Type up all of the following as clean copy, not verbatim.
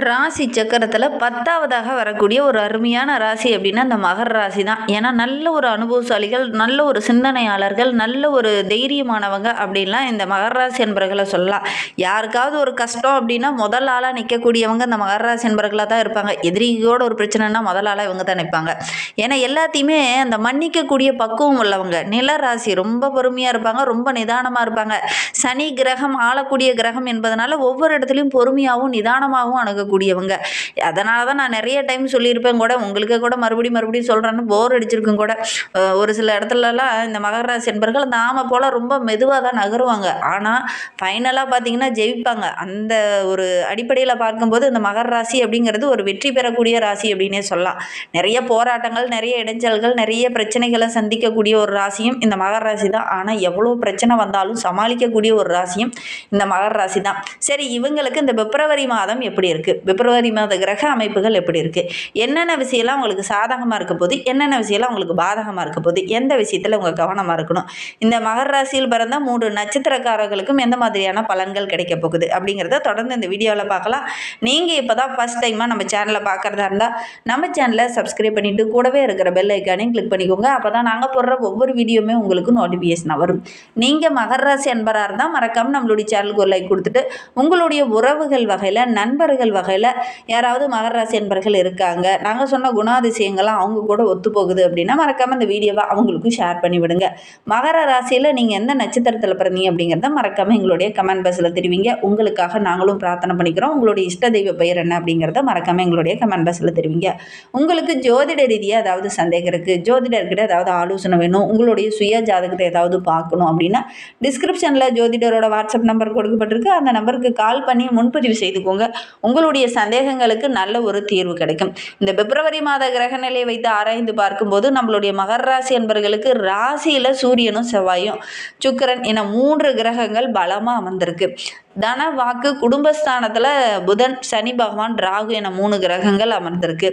ராசி சக்கரத்தில் 10வதாக வரக்கூடிய ஒரு அருமையான ராசி அப்படின்னா அந்த மகர ராசி தான். ஏன்னா நல்ல ஒரு அனுபவசாலிகள், நல்ல ஒரு சிந்தனையாளர்கள், நல்ல ஒரு தைரியமானவங்க அப்படின்லாம் இந்த மகர ராசி என்பர்களை சொல்லலாம். யாருக்காவது ஒரு கஷ்டம் அப்படின்னா முதல் ஆளாக நிற்கக்கூடியவங்க இந்த மகர ராசி என்பர்களாக தான் இருப்பாங்க. எதிரியோட ஒரு பிரச்சனைனா முதல் ஆளாக இவங்க தான் நிற்பாங்க. ஏன்னா எல்லாத்தையுமே அந்த மன்னிக்கக்கூடிய பக்குவம் உள்ளவங்க. நில ராசி ரொம்ப பொறுமையாக இருப்பாங்க, ரொம்ப நிதானமாக இருப்பாங்க. சனி கிரகம் ஆளக்கூடிய கிரகம் என்பதனால ஒவ்வொரு இடத்துலையும் பொறுமையாகவும் நிதானமாகவும் அணுகக்கூடியவங்க. அதனால தான் நான் நிறைய டைம் சொல்லியிருப்பேன் கூட, உங்களுக்கு கூட மறுபடியும் சொல்கிறேன்னு போர் அடிச்சிருக்கும் கூட. ஒரு சில இடத்துலலாம் இந்த மகர ராசி என்பர்கள் அந்த ஆமை போல் ரொம்ப மெதுவாக தான் நகருவாங்க. ஆனால் ஃபைனலாக பார்த்தீங்கன்னா ஜெயிப்பாங்க. அந்த ஒரு அடிப்படையில் பார்க்கும்போது இந்த மகர ராசி அப்படிங்கிறது ஒரு வெற்றி பெறக்கூடிய ராசி அப்படின்னே சொல்லலாம். நிறைய போராட்டங்கள், நிறைய இடைஞ்சல்கள், நிறைய பிரச்சனைகளை சந்திக்கக்கூடிய ஒரு ராசியும் இந்த மகர ராசி தான். ஆனால் எவ்வளோ பிரச்சனை வந்தாலும் சமாளிக்கக்கூடிய ஒரு ராசியும் இந்த மகர ராசி தான். சரி, இவங்களுக்கு இந்த பிப்ரவரி மாதம் எப்படி இருக்குது, பிப்ரவரி மாத கிரக அமைப்புகள் எப்படி இருக்குது, என்னென்ன விஷயம்லாம் உங்களுக்கு சாதகமாக இருக்க போது, என்னென்ன விஷயம்லாம் உங்களுக்கு பாதகமாக இருக்க போது, எந்த விஷயத்தில் உங்கள் கவனமாக இருக்கணும், இந்த மகர ராசியில் பிறந்த 3 நட்சத்திரக்காரர்களுக்கும் எந்த மாதிரியான பலன்கள் கிடைக்க போகுது அப்படிங்கிறத தொடர்ந்து இந்த வீடியோவில் பார்க்கலாம். நீங்கள் இப்போ தான் ஃபஸ்ட் டைமாக நம்ம சேனலை பார்க்குறதா இருந்தால் நம்ம சேனலை சப்ஸ்கிரைப் பண்ணிவிட்டு கூடவே இருக்கிற பெல் ஐக்கானையும் கிளிக் பண்ணிக்கோங்க. அப்போ தான் நாங்கள் போடுற ஒவ்வொரு வீடியோவுமே உங்களுக்கு நோட்டிஃபிகேஷனாக வரும். நீங்கள் மகர ராசி அன்பராக இருந்தால் மறக்காமல் நம்மளுடைய சேனலுக்கு ஒரு லைக் கொடுத்துட்டு, உங்களுடைய உறவுகள் வகையில், நண்பர்கள் வகையில் யாராவது மகர ராசி என்பர்கள் இருக்காங்க, நாங்கள் சொன்ன குணாதிசயங்கள்லாம் அவங்க கூட ஒத்து போகுது அப்படின்னா மறக்காமல் இந்த வீடியோவை அவங்களுக்கும் ஷேர் பண்ணி விடுங்க. மகர ராசியில் நீங்கள் எந்த நட்சத்திரத்தில் பிறந்தீங்க அப்படிங்கிறத மறக்காமல் எங்களுடைய கமெண்ட் பாக்ஸில் தெரிவிங்க. உங்களுக்காக நாங்களும் பிரார்த்தனை பண்ணிக்கிறோம். உங்களுடைய இஷ்ட தெய்வ பெயர் என்ன அப்படிங்கிறத மறக்காமல் எங்களுடைய கமெண்ட் பாக்ஸில் தெரிவிங்க. உங்களுக்கு ஜோதிட ரீதியாக ஏதாவது சந்தேகம் இருக்குது, ஜோதிடர்கிட்ட ஏதாவது ஆலோசனை வேணும், உங்களுடைய சுய ஜாதகத்தை ஏதாவது பார்க்கணும் அப்படின்னா டிஸ்கிரிப்ஷனில் ஜோதிடரோட வாட்ஸ்அப் நம்பர் கொடுக்கப்பட்டிருக்கு. அந்த நம்பருக்கு கால் பண்ணி முன்பதிவு செய்துக்கோங்க. உங்களுடைய சந்தேகங்களுக்கு நல்ல ஒரு தீர்வு கிடைக்கும். இந்த பிப்ரவரி மாத கிரக நிலையை வைத்து ஆராய்ந்து பார்க்கும்போது நம்மளுடைய மகர ராசி என்பர்களுக்கு ராசியில் சூரியனும் செவ்வாயும் சுக்கிரன் என 3 கிரகங்கள் பலமாக அமர்ந்திருக்கு. தன வாக்கு குடும்பஸ்தானத்தில் புதன், சனி பகவான், ராகு என 3 கிரகங்கள் அமர்ந்திருக்கு.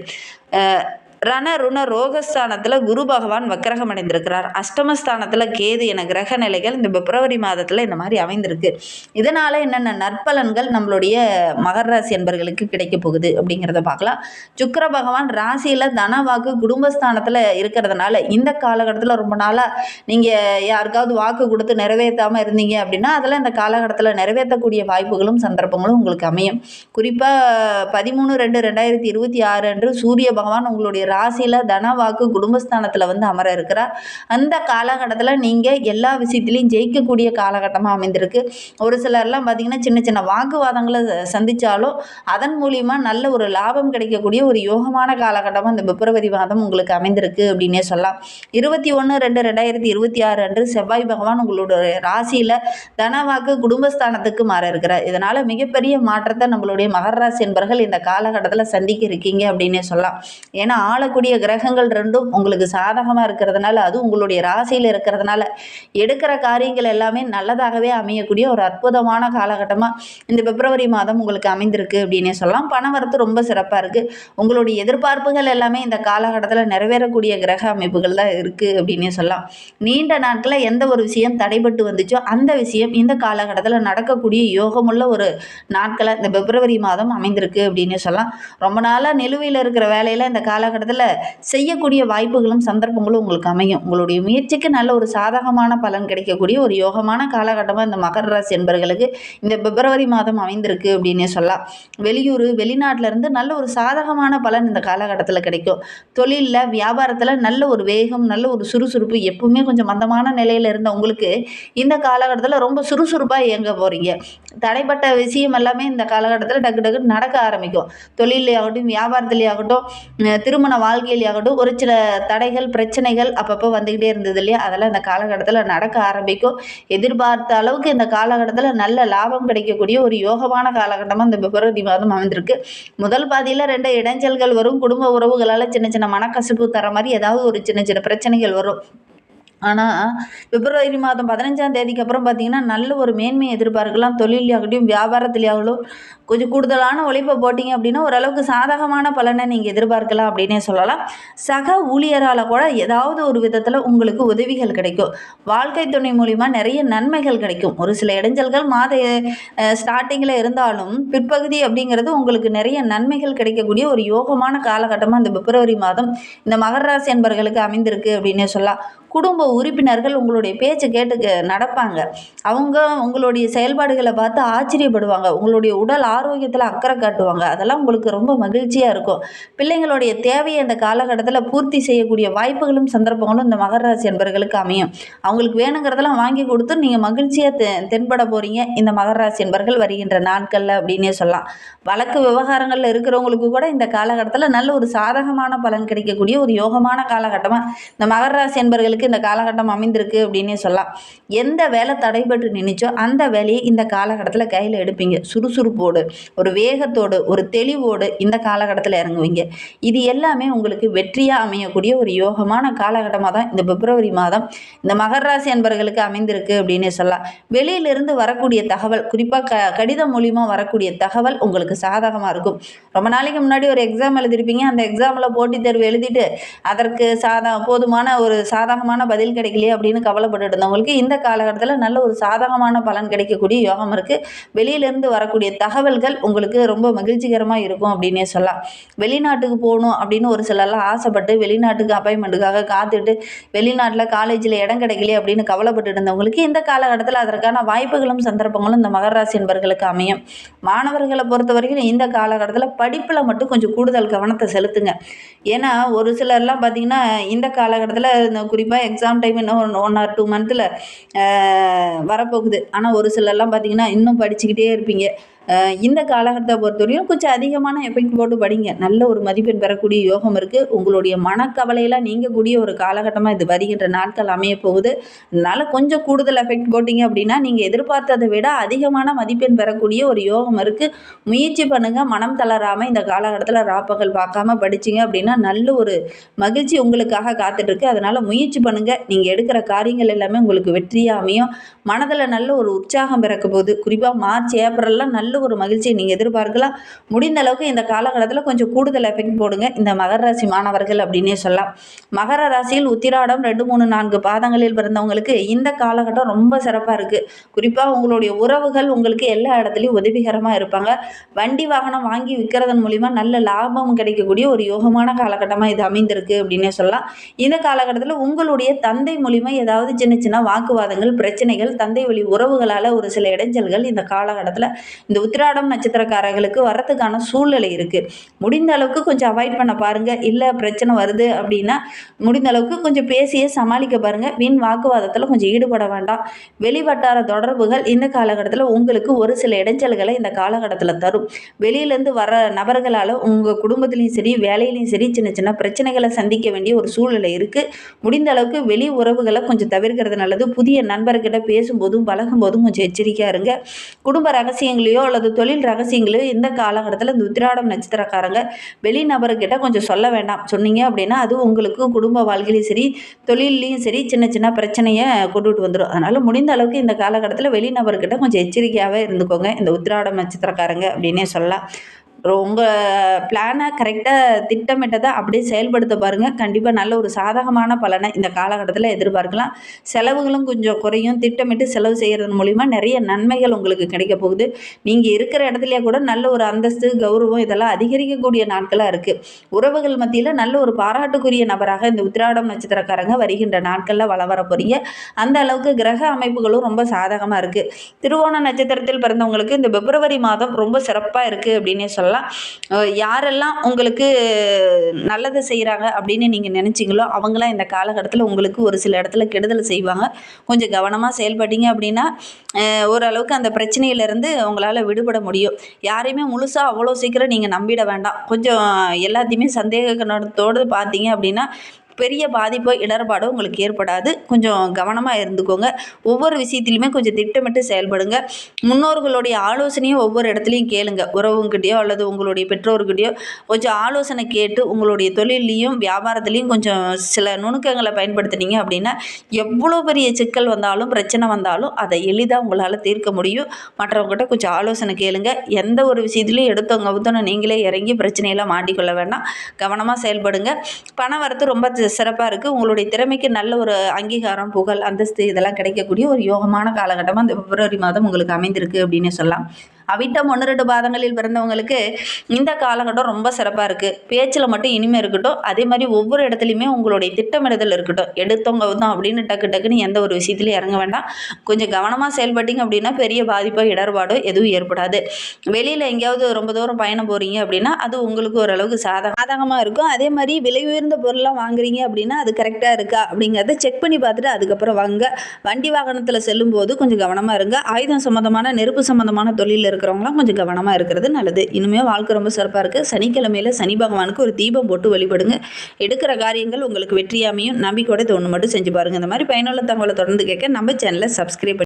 ரண ருண ரோகஸ்தானத்தில் குரு பகவான் வக்கிரகம் அடைந்திருக்கிறார். அஷ்டமஸ்தானத்தில் கேது என கிரக நிலைகள் இந்த பிப்ரவரி மாதத்தில் இந்த மாதிரி அமைந்திருக்கு. இதனால் என்னென்ன நற்பலன்கள் நம்மளுடைய மகர ராசி என்பர்களுக்கு கிடைக்க போகுது அப்படிங்கிறத பார்க்கலாம். சுக்கிர பகவான் ராசியில் தனவாக்கு குடும்பஸ்தானத்தில் இருக்கிறதுனால இந்த காலகட்டத்தில் ரொம்ப நாளாக நீங்கள் யாருக்காவது வாக்கு கொடுத்து நிறைவேற்றாமல் இருந்தீங்க அப்படின்னா அதில் இந்த காலகட்டத்தில் நிறைவேற்றக்கூடிய வாய்ப்புகளும் சந்தர்ப்பங்களும் உங்களுக்கு அமையும். குறிப்பாக 13/2/2026 அன்று சூரிய பகவான் உங்களுடைய ராசியில் தனவாக்கு குடும்பஸ்தானத்தில் வந்து அமர இருக்கிறார். அந்த காலகட்டத்தில் நீங்கள் எல்லா விஷயத்திலையும் ஜெயிக்கக்கூடிய காலகட்டமாக அமைந்திருக்கு. ஒரு சிலர்லாம் பார்த்திங்கன்னா சின்ன சின்ன வாக்குவாதங்களை சந்தித்தாலும் அதன் மூலியமாக நல்ல ஒரு லாபம் கிடைக்கக்கூடிய ஒரு யோகமான காலகட்டமாக இந்த பிப்ரவரி மாதம் உங்களுக்கு அமைந்திருக்கு அப்படின்னே சொல்லலாம். 21/2/2026 அன்று செவ்வாய் பகவான் உங்களுடைய ராசியில் தனவாக்கு குடும்பஸ்தானத்துக்கு மாற இருக்கிறார். இதனால் மிகப்பெரிய மாற்றத்தை நம்மளுடைய மகர ராசி என்பர்கள் இந்த காலகட்டத்தில் சந்திக்க இருக்கீங்க அப்படின்னே சொல்லலாம். ஏன்னா ஆளக்கூடிய கிரகங்கள் 2ம் உங்களுக்கு சாதகமாக இருக்கிறதுனால, அது உங்களுடைய ராசியில் இருக்கிறதுனால எடுக்கிற காரியங்கள் எல்லாமே நல்லதாகவே அமையக்கூடிய ஒரு அற்புதமான காலகட்டமாக இந்த பிப்ரவரி மாதம் உங்களுக்கு அமைந்திருக்கு அப்படின்னே சொல்லலாம். பணவரத்து ரொம்ப சிறப்பாக இருக்குது. உங்களுடைய எதிர்பார்ப்புகள் எல்லாமே இந்த காலகட்டத்தில் நிறைவேறக்கூடிய கிரக அமைப்புகள் தான் இருக்குது அப்படின்னே சொல்லலாம். நீண்ட நாட்களில் எந்த ஒரு விஷயம் தடைபட்டு வந்துச்சோ அந்த விஷயம் இந்த காலகட்டத்தில் நடக்கக்கூடிய யோகமுள்ள ஒரு நாட்களை இந்த பிப்ரவரி மாதம் அமைந்திருக்கு அப்படின்னே சொல்லலாம். ரொம்ப நாளாக நிலுவையில் இருக்கிற வேலையில் இந்த காலகட்டத்தில் செய்யக்கூடிய வாய்ப்புகளும் சந்தர்ப்பங்களும் உங்களுக்கு அமையும். உங்களுடைய முயற்சிக்கு நல்ல ஒரு சாதகமான பலன் கிடைக்கக்கூடிய ஒரு யோகமான காலகட்டமாக இந்த மகர ராசி என்பர்களுக்கு இந்த பிப்ரவரி மாதம் அமைந்திருக்கு அப்படின்னே சொல்லலாம். வெளியூர் வெளிநாட்டிலேருந்து நல்ல ஒரு சாதகமான பலன் இந்த காலகட்டத்தில் கிடைக்கும். தொழிலில் வியாபாரத்தில் நல்ல ஒரு வேகம், நல்ல ஒரு சுறுசுறுப்பு. எப்பவுமே கொஞ்சம் மந்தமான நிலையில் இருந்த உங்களுக்கு இந்த காலகட்டத்தில் ரொம்ப சுறுசுறுப்பாக இயங்க போகிறீங்க. தடைப்பட்ட விஷயம் எல்லாமே இந்த காலகட்டத்தில் டக்கு டக்குன்னு நடக்க ஆரம்பிக்கும். தொழிலையாகட்டும், வியாபாரத்திலேயாகட்டும், திருமண வாழ்க்கையிலேயாகட்டும் ஒரு சில தடைகள், பிரச்சனைகள் அப்பப்போ வந்துக்கிட்டே இருந்தது இல்லையா, அதெல்லாம் இந்த காலகட்டத்தில் நடக்க ஆரம்பிக்கும். எதிர்பார்த்த அளவுக்கு இந்த காலகட்டத்தில் நல்ல லாபம் கிடைக்கக்கூடிய ஒரு யோகமான காலகட்டமாக இந்த பிப்ரவரி மாதம் அமைந்திருக்கு. முதல் பாதியில் 2 இடைஞ்சல்கள் வரும். குடும்ப உறவுகளால் சின்ன சின்ன மனக்கசப்பு தர மாதிரி ஏதாவது ஒரு சின்ன சின்ன பிரச்சனைகள் வரும். ஆனால் பிப்ரவரி மாதம் 15ஆம் தேதிக்கு அப்புறம் பார்த்தீங்கன்னா நல்ல ஒரு மேன்மையை எதிர்பார்க்கலாம். தொழிலையாகட்டும் வியாபாரத்திலேயாகட்டும் கொஞ்சம் கூடுதலான உழைப்பை போட்டிங்க அப்படின்னா ஓரளவுக்கு சாதகமான பலனை நீங்கள் எதிர்பார்க்கலாம் அப்படின்னே சொல்லலாம். சக ஊழியரால் கூட ஏதாவது ஒரு விதத்தில் உங்களுக்கு உதவிகள் கிடைக்கும். வாழ்க்கை துணை மூலிமா நிறைய நன்மைகள் கிடைக்கும். ஒரு சில இடைஞ்சல்கள் ஸ்டார்டிங்கில் இருந்தாலும் பிற்பகுதி அப்படிங்கிறது உங்களுக்கு நிறைய நன்மைகள் கிடைக்கக்கூடிய ஒரு யோகமான காலகட்டமாக இந்த பிப்ரவரி மாதம் இந்த மகர ராசி அன்பர்களுக்கு அமைந்திருக்கு அப்படின்னே சொல்லலாம். குடும்ப உறுப்பினர்கள் உங்களுடைய பேச்சை கேட்டு நடப்பாங்க. அவங்க உங்களுடைய செயல்பாடுகளை பார்த்து ஆச்சரியப்படுவாங்க. உங்களுடைய உடல் ஆரோக்கியத்தில் அக்கறை காட்டுவாங்க. அதெல்லாம் உங்களுக்கு ரொம்ப மகிழ்ச்சியாக இருக்கும். பிள்ளைங்களுடைய தேவையை இந்த காலகட்டத்தில் பூர்த்தி செய்யக்கூடிய வாய்ப்புகளும் சந்தர்ப்பங்களும் இந்த மகர ராசி என்பர்களுக்கு அமையும். அவங்களுக்கு வேணுங்கிறதெல்லாம் வாங்கி கொடுத்து நீங்கள் மகிழ்ச்சியாக தென்பட போகிறீங்க இந்த மகர ராசி என்பர்கள் வருகின்ற நாட்களில் அப்படின்னே சொல்லலாம். வழக்கு விவகாரங்களில் இருக்கிறவங்களுக்கு கூட இந்த காலகட்டத்தில் நல்ல ஒரு சாதகமான பலன் கிடைக்கக்கூடிய ஒரு யோகமான காலகட்டமாக இந்த மகர ராசி என்பர்களுக்கு இந்த காலகட்டம் அமைந்திருக்கு அப்படின்னே சொல்லலாம். எந்த வேலை தடைபட்டு நினைச்சோ அந்த வேலையை இந்த காலகட்டத்தில் கையில் எடுப்பீங்க. சுறுசுறுப்போடு ஒரு வேகத்தோடு ஒரு தெளிவோடு இந்த காலகட்டத்தில் இறங்குவீங்க. இது எல்லாமே உங்களுக்கு வெற்றியாக அமையக்கூடிய ஒரு யோகமான காலகட்டமாக தான் இந்த பிப்ரவரி மாதம் இந்த மகர ராசி அன்பர்களுக்கு அமைந்திருக்கு அப்படின்னே சொல்லலாம். வெளியிலிருந்து வரக்கூடிய தகவல் குறிப்பாக கடிதம் மூலியமாக வரக்கூடிய தகவல் உங்களுக்கு சாதகமாக இருக்கும். ரொம்ப நாளைக்கு முன்னாடி ஒரு எக்ஸாம் எழுதிருப்பீங்க. அந்த எக்ஸாமில் போட்டித் தேர்வு எழுதிட்டு அதற்கு போதுமான ஒரு சாதகமான பதில் கிடைக்கலையே அப்படின்னு கவலைப்பட்டு இருந்தவங்களுக்கு இந்த காலகட்டத்தில் நல்ல ஒரு சாதகமான பலன் கிடைக்கக்கூடிய யோகம் இருக்குது. வெளியிலேருந்து வரக்கூடிய தகவல்கள் உங்களுக்கு ரொம்ப மகிழ்ச்சிகரமாக இருக்கும் அப்படின்னே சொல்லலாம். வெளிநாட்டுக்கு போகணும் அப்படின்னு ஒரு சிலர்லாம் ஆசைப்பட்டு வெளிநாட்டுக்கு அப்பாயின்மெண்ட்டுக்காக காத்துட்டு வெளிநாட்டில் காலேஜில் இடம் கிடைக்கலையே அப்படின்னு கவலைப்பட்டு இருந்தவங்களுக்கு இந்த காலகட்டத்தில் அதற்கான வாய்ப்புகளும் சந்தர்ப்பங்களும் இந்த மகர ராசி என்பர்களுக்கு அமையும். மாணவர்களை பொறுத்த வரைக்கும் இந்த காலகட்டத்தில் படிப்பில் மட்டும் கொஞ்சம் கூடுதல் கவனத்தை செலுத்துங்க. ஏன்னா ஒரு சிலர்லாம் பார்த்திங்கன்னா இந்த காலகட்டத்தில் இந்த குறிப்பாக எக்ஸாம் டைம் இன்னும் 1 or 2 மந்த்தில் வரப்போகுது. ஆனால் ஒரு சிலர்லாம் பார்த்திங்கன்னா இன்னும் படிச்சுக்கிட்டே இருப்பீங்க. இந்த காலகட்டத்தை பொறுத்தவரையும் கொஞ்சம் அதிகமான எஃபெக்ட் போட்டு படிங்க. நல்ல ஒரு மதிப்பெண் பெறக்கூடிய யோகம் இருக்குது. உங்களுடைய மனக்கவலையெல்லாம் நீங்கக்கூடிய ஒரு காலகட்டமாக இது வருகின்ற நாட்கள் அமைய போகுது. அதனால் கொஞ்சம் கூடுதல் எஃபெக்ட் போட்டிங்க அப்படின்னா நீங்கள் எதிர்பார்த்ததை விட அதிகமான மதிப்பெண் பெறக்கூடிய ஒரு யோகம் இருக்குது. முயற்சி பண்ணுங்கள். மனம் தளராமல் இந்த காலகட்டத்தில் ராப்பகல் பார்க்காம படிச்சிங்க அப்படின்னா நல்ல ஒரு மகிழ்ச்சி உங்களுக்காக காத்துட்ருக்கு. அதனால் முயற்சி பண்ணுங்கள். நீங்கள் எடுக்கிற காரியங்கள் எல்லாமே உங்களுக்கு வெற்றியாக அமையும். மனதில் நல்ல ஒரு உற்சாகம் பிறக்க போகுது. குறிப்பாக மார்ச் ஏப்ரல்லாம் நல்ல ஒரு மகிழ்ச்சியை நீங்கள் எதிர்பார்க்கலாம். முடிந்த அளவுக்கு இந்த காலகட்டத்தில் கொஞ்சம் கூடுதல் எஃபெக்ட் போடுங்க இந்த மகர ராசி மாணவர்கள் அப்படின்னே சொல்லலாம். மகர ராசியில் உத்திராடம் 2, 3, 4 பாதங்களில் பிறந்தவங்களுக்கு இந்த காலகட்டம் ரொம்ப சிறப்பாக இருக்குது. குறிப்பாக உங்களுடைய உறவுகள் உங்களுக்கு எல்லா இடத்துலையும் உதவிகரமாக இருப்பாங்க. வண்டி வாகனம் வாங்கி விற்கிறதன் மூலிமா நல்ல லாபம் கிடைக்கக்கூடிய ஒரு யோகமான காலகட்டமாக இது அமைந்திருக்கு அப்படின்னே சொல்லலாம். இந்த காலகட்டத்தில் உங்களுடைய தந்தை மூலிமா ஏதாவது சின்ன சின்ன வாக்குவாதங்கள் பிரச்சனைகள் தந்தை வழி உறவுகளால் ஒரு சில இடைஞ்சல்கள் இந்த காலகட்டத்தில் இந்த உத்திராடம் நட்சத்திரக்காரர்களுக்கு வரத்துக்கான சூழ்நிலை இருக்குது. முடிந்த அளவுக்கு கொஞ்சம் அவாய்ட் பண்ண பாருங்கள். இல்லை பிரச்சனை வருது அப்படின்னா முடிந்த அளவுக்கு கொஞ்சம் பேசியே சமாளிக்க பாருங்கள். வீண் வாக்குவாதத்தில் கொஞ்சம் ஈடுபட வேண்டாம். வெளிவட்டார தொடர்புகள் இந்த காலகட்டத்தில் உங்களுக்கு ஒரு சில இடைஞ்சல்களை இந்த காலகட்டத்தில் தரும். வெளியிலேருந்து வர நபர்களால் உங்கள் குடும்பத்திலையும் சரி வேலையிலையும் சரி சின்ன சின்ன பிரச்சனைகளை சந்திக்க வேண்டிய ஒரு சூழ்நிலை இருக்குது. முடிந்த அளவுக்கு வெளி உறவுகளை கொஞ்சம் தவிர்க்கிறது நல்லது. புதிய நண்பர்கிட்ட பேசும்போதும் பழகும்போதும் கொஞ்சம் எச்சரிக்கையாக இருங்க. குடும்ப ரகசியங்களையோ அல்லது தொழில் ரகசியங்களையோ இந்த காலகட்டத்தில் இந்த உத்திராடம் நட்சத்திரக்காரங்க வெளிநபர்கிட்ட கொஞ்சம் சொல்ல வேண்டாம். சொன்னீங்க அப்படின்னா அது உங்களுக்கு குடும்ப வாழ்க்கையிலையும் சரி தொழிலையும் சரி சின்ன சின்ன பிரச்சனையை கொண்டுட்டு வந்துடும். அதனால் முடிந்த அளவுக்கு இந்த காலகட்டத்தில் வெளிநபர்கிட்ட கொஞ்சம் எச்சரிக்கையாகவே இருந்துக்கோங்க இந்த உத்திராடம் நட்சத்திரக்காரங்க அப்படின்னே சொல்லலாம். உங்கள் பிளானை கரெக்டாக திட்டமிட்டதை அப்படியே செயல்படுத்த பாருங்கள். கண்டிப்பாக நல்ல ஒரு சாதகமான பலனை இந்த காலகட்டத்தில் எதிர்பார்க்கலாம். செலவுகளும் கொஞ்சம் குறையும். திட்டமிட்டு செலவு செய்கிறது மூலிமா நிறைய நன்மைகள் உங்களுக்கு கிடைக்க போகுது. நீங்கள் இருக்கிற இடத்துலையே கூட நல்ல ஒரு அந்தஸ்து கௌரவம் இதெல்லாம் அதிகரிக்கக்கூடிய நாட்களாக இருக்குது. உறவுகள் மத்தியில் நல்ல ஒரு பாராட்டுக்குரிய நபராக இந்த உத்திராடம் நட்சத்திரக்காரங்க வருகின்ற நாட்களில் வளம் வர போகிறீங்க. அந்த அளவுக்கு கிரக அமைப்புகளும் ரொம்ப சாதகமாக இருக்குது. திருவோண நட்சத்திரத்தில் பிறந்தவங்களுக்கு இந்த பிப்ரவரி மாதம் ரொம்ப சிறப்பாக இருக்குது அப்படின்னே சொல்லலாம். யாரெல்லாம் உங்களுக்கு நல்லது செய்கிறாங்க அப்படின்னு நீங்கள் நினச்சிங்களோ அவங்களாம் இந்த காலகட்டத்தில் உங்களுக்கு ஒரு சில இடத்துல கெடுதல் செய்வாங்க. கொஞ்சம் கவனமாக செயல்பட்டீங்க அப்படின்னா ஓரளவுக்கு அந்த பிரச்சனையிலேருந்து உங்களால் விடுபட முடியும். யாரையுமே முழுசாக அவ்வளோ சீக்கிரம் நீங்கள் நம்பிட வேண்டாம். கொஞ்சம் எல்லாத்தையுமே சந்தேக கண்ணோட்டத்தோடு பார்த்தீங்க அப்படின்னா பெரிய பாதிப்போ இடர்பாடோ உங்களுக்கு ஏற்படாது. கொஞ்சம் கவனமாக இருந்துக்கோங்க. ஒவ்வொரு விஷயத்திலுமே கொஞ்சம் திட்டமிட்டு செயல்படுங்க. முன்னோர்களுடைய ஆலோசனையும் ஒவ்வொரு இடத்துலையும் கேளுங்க. உறவுங்கிட்டயோ அல்லது உங்களுடைய பெற்றோர்கிட்டயோ கொஞ்சம் ஆலோசனை கேட்டு உங்களுடைய தொழிலையும் வியாபாரத்துலேயும் கொஞ்சம் சில நுணுக்கங்களை பயன்படுத்தினீங்க அப்படின்னா எவ்வளோ பெரிய சிக்கல் வந்தாலும் பிரச்சனை வந்தாலும் அதை எளிதாக உங்களால் தீர்க்க முடியும். மற்றவங்ககிட்ட கொஞ்சம் ஆலோசனை கேளுங்க. எந்த ஒரு விஷயத்துலையும் எடுத்தவங்க கவுத்தோன்னு நீங்களே இறங்கி பிரச்சனையெல்லாம் மாட்டிக்கொள்ள வேண்டாம். கவனமாக செயல்படுங்க. பண வரத்து ரொம்ப சிறப்பாக இருக்குது. உங்களுடைய திறமைக்கு நல்ல ஒரு அங்கீகாரம், புகழ், அந்தஸ்து இதெல்லாம் கிடைக்கக்கூடிய ஒரு யோகமான காலகட்டமாக இந்த பிப்ரவரி மாதம் உங்களுக்கு அமைந்திருக்கு அப்படின்னு சொல்லலாம். அவிட்டம் 1-2 பாதங்களில் பிறந்தவங்களுக்கு இந்த காலகட்டம் ரொம்ப சிறப்பாக இருக்குது. பேச்சில் மட்டும் இனிமே இருக்கட்டும். அதே மாதிரி ஒவ்வொரு இடத்துலையுமே உங்களுடைய திட்டமிடுதல் இருக்கட்டும். எடுத்தவங்க தான் அப்படின்னு டக்குன்னு எந்த ஒரு விஷயத்துலையும் இறங்க வேண்டாம். கொஞ்சம் கவனமாக செயல்பட்டீங்க அப்படின்னா பெரிய பாதிப்போ இடர்பாடோ எதுவும் ஏற்படாது. வெளியில் எங்கேயாவது ரொம்ப தூரம் பயணம் போகிறீங்க அப்படின்னா அது உங்களுக்கு ஓரளவுக்கு சாதகமாக இருக்கும். அதே மாதிரி விலை உயர்ந்த பொருள்லாம் வாங்குறீங்க அப்படின்னா அது கரெக்டாக இருக்கா அப்படிங்கிறத செக் பண்ணி பார்த்துட்டு அதுக்கப்புறம் வாங்க. வண்டி வாகனத்தில் செல்லும்போது கொஞ்சம் கவனமாக இருங்க. ஆயுதம் சம்மந்தமான நெருப்பு சம்மந்தமான தொழில் இருக்கிறவங்களாம் கொஞ்சம் கவனமாக இருக்கிறது நல்லது. இனிமேல் வாழ்க்கை ரொம்ப சிறப்பாக இருக்குது. சனிக்கிழமையில் சனி பகவானுக்கு ஒரு தீபம் போட்டு வழிபடுங்க. எடுக்கிற காரியங்கள் உங்களுக்கு வெற்றியாமையும். நம்பிக்கையோட ஒன்று மட்டும் செஞ்சு பாருங்கள். இந்த மாதிரி பயனுள்ள தகவலை தொடர்ந்து கேட்க நம்ம சேனலை சப்ஸ்கிரைப்